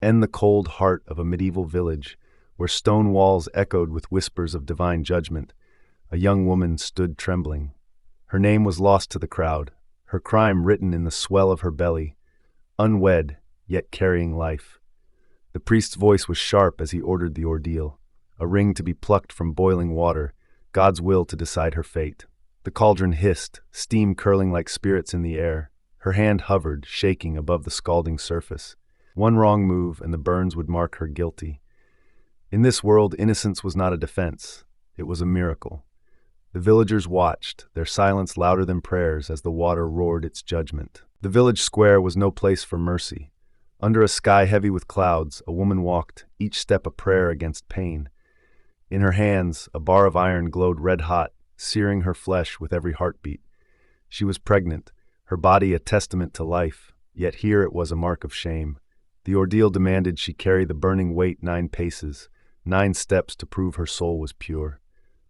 and the cold heart of a medieval village, where stone walls echoed with whispers of divine judgment, a young woman stood trembling. Her name was lost to the crowd, her crime written in the swell of her belly, unwed, yet carrying life. The priest's voice was sharp as he ordered the ordeal, a ring to be plucked from boiling water, God's will to decide her fate. The cauldron hissed, steam curling like spirits in the air. Her hand hovered, shaking above the scalding surface. One wrong move and the burns would mark her guilty. In this world, innocence was not a defense. It was a miracle. The villagers watched, their silence louder than prayers as the water roared its judgment. The village square was no place for mercy. Under a sky heavy with clouds, a woman walked, each step a prayer against pain. In her hands, a bar of iron glowed red-hot, searing her flesh with every heartbeat. She was pregnant, her body a testament to life, yet here it was a mark of shame. The ordeal demanded she carry the burning weight 9 paces, 9 steps to prove her soul was pure.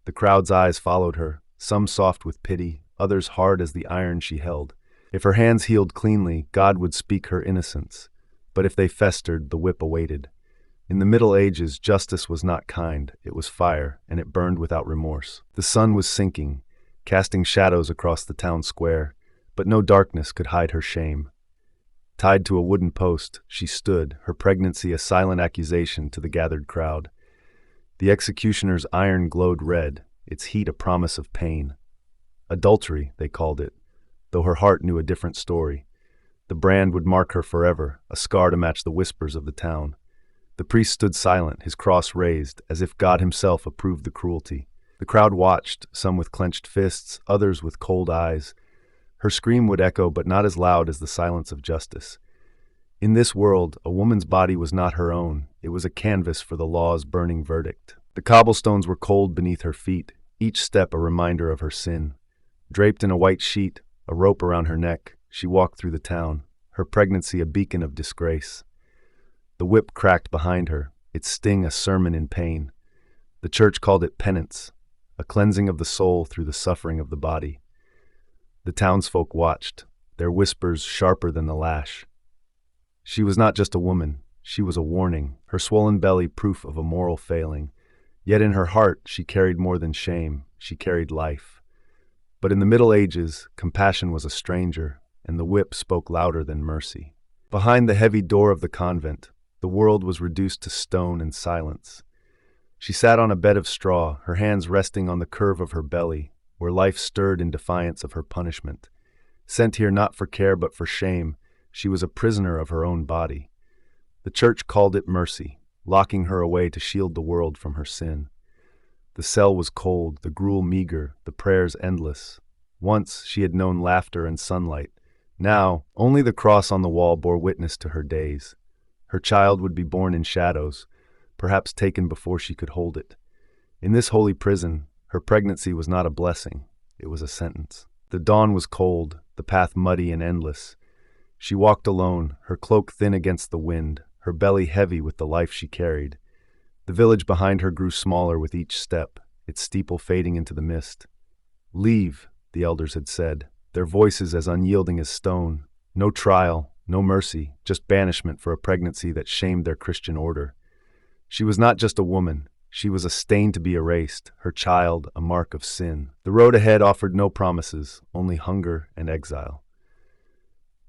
The crowd's eyes followed her, some soft with pity, others hard as the iron she held. If her hands healed cleanly, God would speak her innocence. But if they festered, the whip awaited. In the Middle Ages, justice was not kind, it was fire, and it burned without remorse. The sun was sinking, casting shadows across the town square, but no darkness could hide her shame. Tied to a wooden post, she stood, her pregnancy a silent accusation to the gathered crowd. The executioner's iron glowed red, its heat a promise of pain. Adultery, they called it, though her heart knew a different story. The brand would mark her forever, a scar to match the whispers of the town. The priest stood silent, his cross raised, as if God himself approved the cruelty. The crowd watched, some with clenched fists, others with cold eyes. Her scream would echo, but not as loud as the silence of justice. In this world, a woman's body was not her own. It was a canvas for the law's burning verdict. The cobblestones were cold beneath her feet, each step a reminder of her sin. Draped in a white sheet, a rope around her neck, she walked through the town, her pregnancy a beacon of disgrace. The whip cracked behind her, its sting a sermon in pain. The church called it penance, a cleansing of the soul through the suffering of the body. The townsfolk watched, their whispers sharper than the lash. She was not just a woman, she was a warning, her swollen belly proof of a moral failing. Yet in her heart she carried more than shame, she carried life. But in the Middle Ages, compassion was a stranger, and the whip spoke louder than mercy. Behind the heavy door of the convent, the world was reduced to stone and silence. She sat on a bed of straw, her hands resting on the curve of her belly, where life stirred in defiance of her punishment. Sent here not for care but for shame, she was a prisoner of her own body. The church called it mercy, locking her away to shield the world from her sin. The cell was cold, the gruel meager, the prayers endless. Once she had known laughter and sunlight. Now, only the cross on the wall bore witness to her days. Her child would be born in shadows, perhaps taken before she could hold it. In this holy prison, her pregnancy was not a blessing, it was a sentence. The dawn was cold, the path muddy and endless. She walked alone, her cloak thin against the wind, her belly heavy with the life she carried. The village behind her grew smaller with each step, its steeple fading into the mist. "Leave," the elders had said, their voices as unyielding as stone. No trial, no mercy, just banishment for a pregnancy that shamed their Christian order. She was not just a woman, she was a stain to be erased, her child a mark of sin. The road ahead offered no promises, only hunger and exile.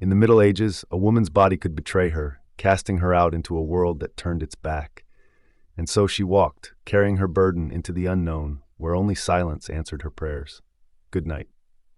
In the Middle Ages, a woman's body could betray her, casting her out into a world that turned its back. And so she walked, carrying her burden into the unknown, where only silence answered her prayers. Good night.